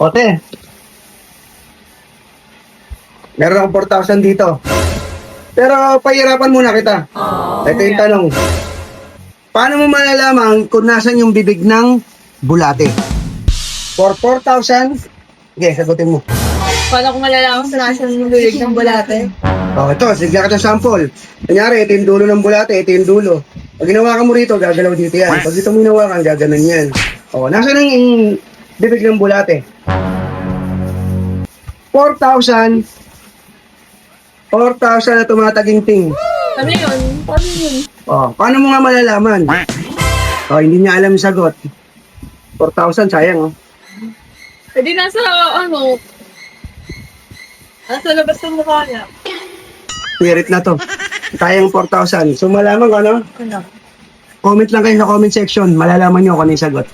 Ote, meron akong 4,000 dito. Pero pahirapan muna kita. Ito yung tanong. Paano mo malalaman kung nasan yung bibig ng bulate? For 4,000, sige, sagutin mo. Paano ko malalaman sa nasan yung bibig ng bulate? Oh, ito, sige ka ng sample. Kunyari, ito yung dulo ng bulate, ito yung dulo. Pag ginawa ka mo rito, gagalaw dito yan. Pag ito mo ginawa ka, gaganon yan. Oh, nasan yung bibig ng bulate? 4,000 na tumataginting. Ano yun? Paano yun? Oh, paano mo nga malalaman? Oh, hindi niya alam yung sagot. 4,000, sayang, oh. Eh di nasa nasa labas ng mukha niya. Spirit na to. Sayang 4,000. So, malaman ko, ano? Ano? Comment lang kayo sa comment section. Malalaman nyo kung ano yung sagot.